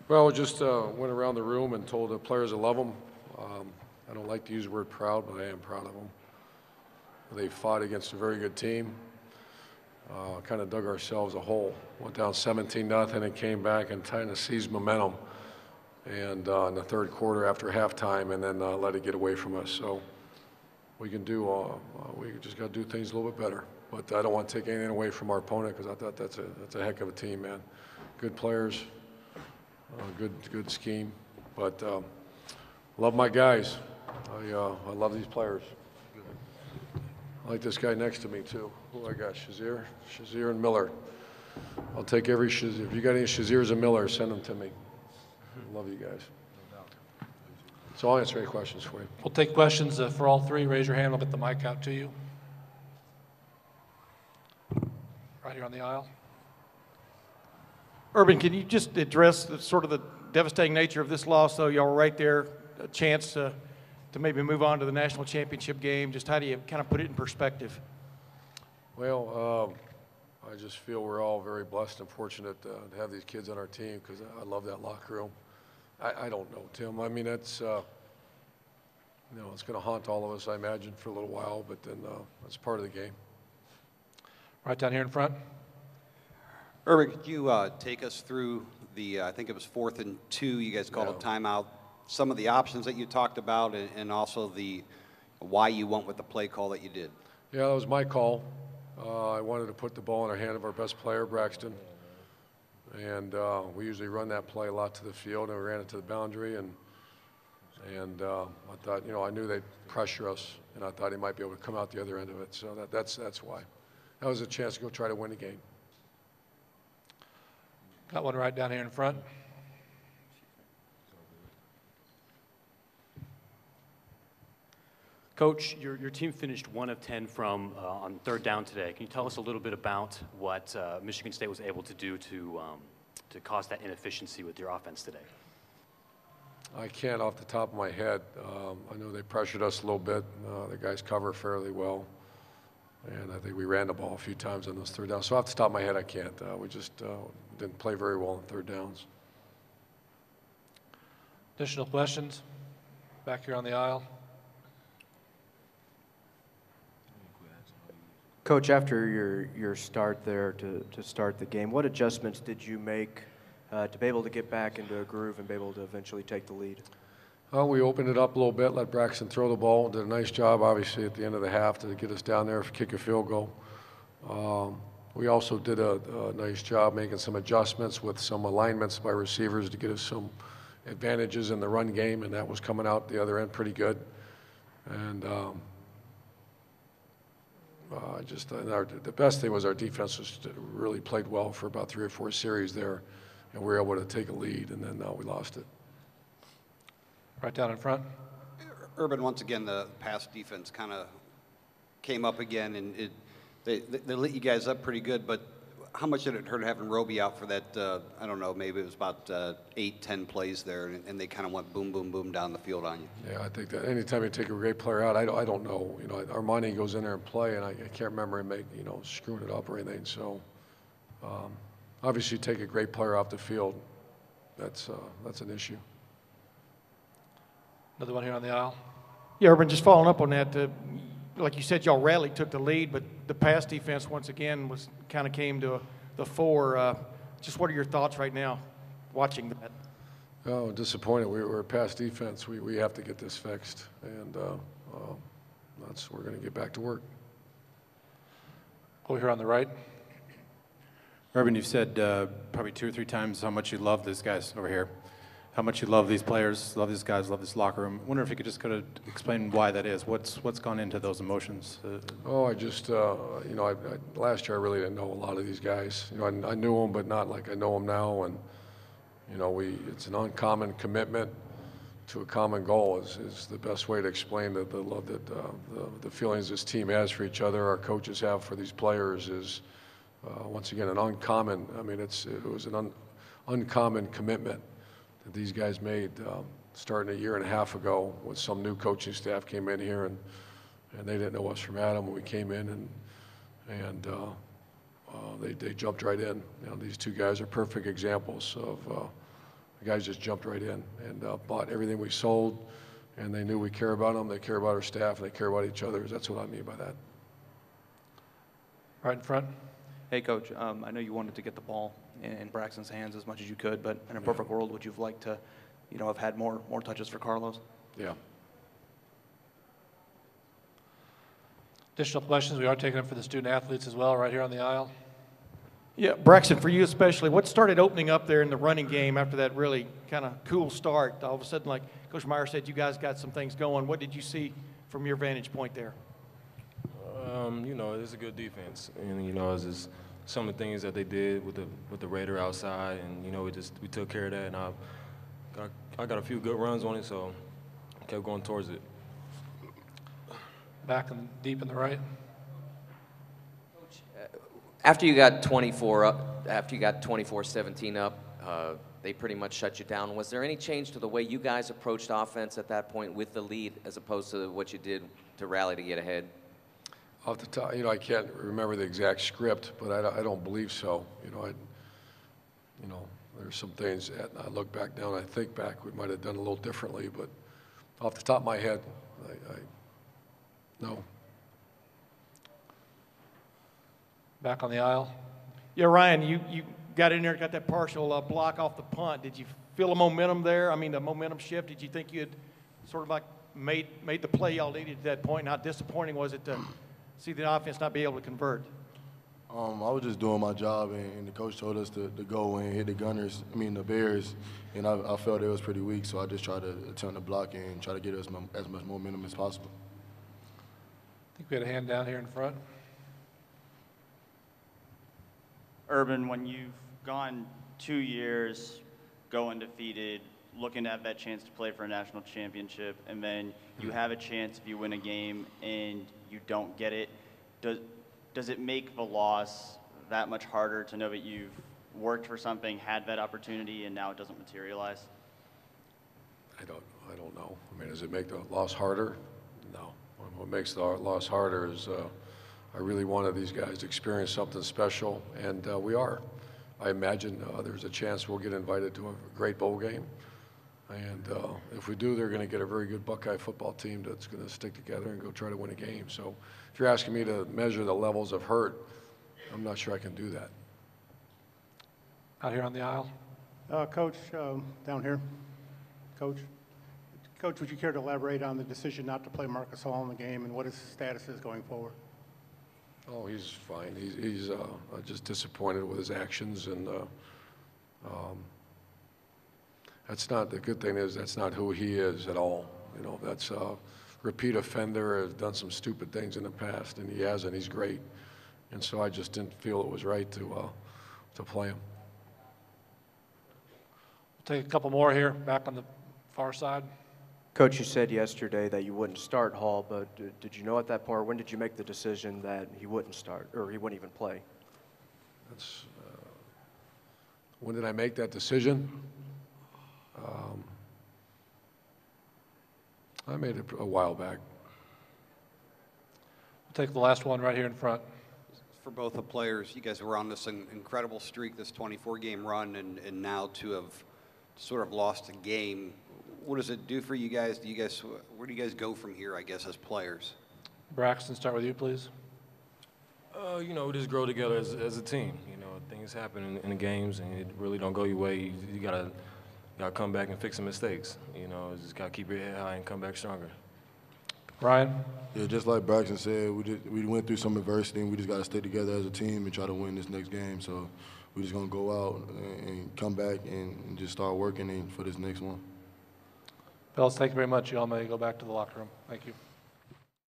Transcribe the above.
Well, just went around the room and told the players I love them. I don't like to use the word proud, but I am proud of them. They fought against a very good team. Kind of dug ourselves a hole. Went down 17-0 and came back and kind of seized momentum. And in the third quarter after halftime, and then let it get away from us. So we can do. We just got to do things a little bit better. But I don't want to take anything away from our opponent because I thought that's a heck of a team, man. Good players, good scheme. But love my guys. I love these players. I like this guy next to me too. Who I got? Shazier and Miller. I'll take every Shazier. If you got any Shaziers and Miller, send them to me. Love you guys. So I'll answer any questions for you. We'll take questions for all three. Raise your hand. I'll get the mic out to you. Right here on the aisle. Urban, can you just address sort of the devastating nature of this loss? Though y'all were right there, a chance to maybe move on to the national championship game. Just how do you kind of put it in perspective? Well, I just feel we're all very blessed and fortunate to have these kids on our team because I love that locker room. I don't know, Tim. I mean, it's it's going to haunt all of us, I imagine, for a little while, but then that's part of the game. Right down here in front. Urban, could you take us through the, I think it was 4th and 2, you guys called a timeout, some of the options that you talked about and also the why you went with the play call that you did? Yeah, that was my call. I wanted to put the ball in the hand of our best player, Braxton. And we usually run that play a lot to the field, and we ran it to the boundary. And I thought, I knew they'd pressure us, and I thought he might be able to come out the other end of it. So that's why. That was a chance to go try to win the game. Got one right down here in front. Coach, your team finished 1 of 10 from on 3rd down today. Can you tell us a little bit about what Michigan State was able to do to cause that inefficiency with your offense today? I can't off the top of my head. I know they pressured us a little bit. The guys cover fairly well. And I think we ran the ball a few times on those 3rd downs. So off the top of my head, I can't. We just didn't play very well on 3rd downs. Additional questions? Back here on the aisle. Coach, after your start there to start the game, what adjustments did you make to be able to get back into a groove and be able to eventually take the lead? We opened it up a little bit, let Braxton throw the ball. Did a nice job, obviously, at the end of the half to get us down there, kick a field goal. We also did a nice job making some adjustments with some alignments by receivers to get us some advantages in the run game, and that was coming out the other end pretty good. And the best thing was our defense really played well for about 3 or 4 series there, and we were able to take a lead, and then we lost it. Right down in front. Urban, once again, the pass defense kind of came up again, and they lit you guys up pretty good, but how much did it hurt having Roby out for that, I don't know, maybe it was about 8, 10 plays there, and they kind of went boom, boom, boom down the field on you? Yeah, I think that anytime you take a great player out, I don't know. Armani goes in there and play, and I can't remember him screwing it up or anything. So obviously, take a great player off the field, that's an issue. Another one here on the aisle. Yeah, Urban, just following up on that, like you said, y'all rarely took the lead, but the pass defense once again came to the fore. Just what are your thoughts right now, watching that? Oh, disappointed. We're a pass defense. We have to get this fixed, and we're going to get back to work. Over here on the right. Urban, you've said probably 2 or 3 times how much you love these guys over here, how much you love these players, love these guys, love this locker room. I wonder if you could just kind of explain why that is. What's gone into those emotions? I just, last year I really didn't know a lot of these guys. I knew them, but not like I know them now. And, it's an uncommon commitment to a common goal is the best way to explain the love that the feelings this team has for each other, our coaches have for these players is, once again, an uncommon, it was an uncommon commitment that these guys made starting a year and a half ago when some new coaching staff came in here and they didn't know us from Adam when we came in and they jumped right in. These 2 guys are perfect examples of the guys just jumped right in and bought everything we sold, and they knew we care about them, they care about our staff, and they care about each other. That's what I mean by that. Right in front. Hey, Coach, I know you wanted to get the ball in Braxton's hands as much as you could, but in a perfect world, would you have liked to, have had more touches for Carlos? Yeah. Additional questions? We are taking them for the student athletes as well, right here on the aisle. Yeah, Braxton, for you especially, what started opening up there in the running game after that really kind of cool start? All of a sudden, like Coach Meyer said, you guys got some things going. What did you see from your vantage point there? It's a good defense, and it's just some of the things that they did with the Raider outside, and we took care of that, and I got a few good runs on it, so I kept going towards it. Back and deep in the right. After you got 24 up, after you got 24-17 up, they pretty much shut you down. Was there any change to the way you guys approached offense at that point with the lead, as opposed to what you did to rally to get ahead? Off the top, I can't remember the exact script, but I don't believe so. There's some things that I look back down, I think back, we might have done a little differently, but off the top of my head, no. Back on the aisle. Yeah, Ryan, you got in there, got that partial block off the punt. Did you feel a momentum there? I mean, the momentum shift. Did you think you had sort of like made the play y'all needed at that point? And how disappointing was it to see the offense not be able to convert? I was just doing my job, and the coach told us to go and hit the the Bears, and I felt it was pretty weak, so I just tried to attempt to block and try to get as much momentum as possible. I think we had a hand down here in front. Urban, when you've gone 2 years, go undefeated, looking to have that chance to play for a national championship, and then you have a chance if you win a game and you don't get it, does it make the loss that much harder to know that you've worked for something, had that opportunity, and now it doesn't materialize? I don't know. I mean, does it make the loss harder? No. What makes the loss harder is I really wanted these guys to experience something special, and we are. I imagine there's a chance we'll get invited to a great bowl game, and if we do, they're going to get a very good Buckeye football team that's going to stick together and go try to win a game. So if you're asking me to measure the levels of hurt, I'm not sure I can do that. Out here on the aisle. Coach, down here. Coach, would you care to elaborate on the decision not to play Marcus Hall in the game and what his status is going forward? Oh, he's fine. He's just disappointed with his actions, and that's not, the good thing is that's not who he is at all. That's a repeat offender, has done some stupid things in the past, and he hasn't. He's great. And so I just didn't feel it was right to play him. We'll take a couple more here, back on the far side. Coach, you said yesterday that you wouldn't start Hall, but did you know at that point, when did you make the decision that he wouldn't start, or he wouldn't even play? When did I make that decision? I made it a while back. We'll take the last one right here in front. For both the players, you guys were on this incredible streak, this 24-game run, and now to have sort of lost a game. What does it do for you guys? Where do you guys go from here, I guess, as players? Braxton, start with you, please. We just grow together as a team. Things happen in the games, and it really don't go your way. You gotta come back and fix some mistakes. Just gotta keep your head high and come back stronger. Ryan? Yeah, just like Braxton said, we went through some adversity, and we just got to stay together as a team and try to win this next game. So we're just going to go out and come back and just start working for this next one. Fellas, thank you very much. You all may go back to the locker room. Thank you.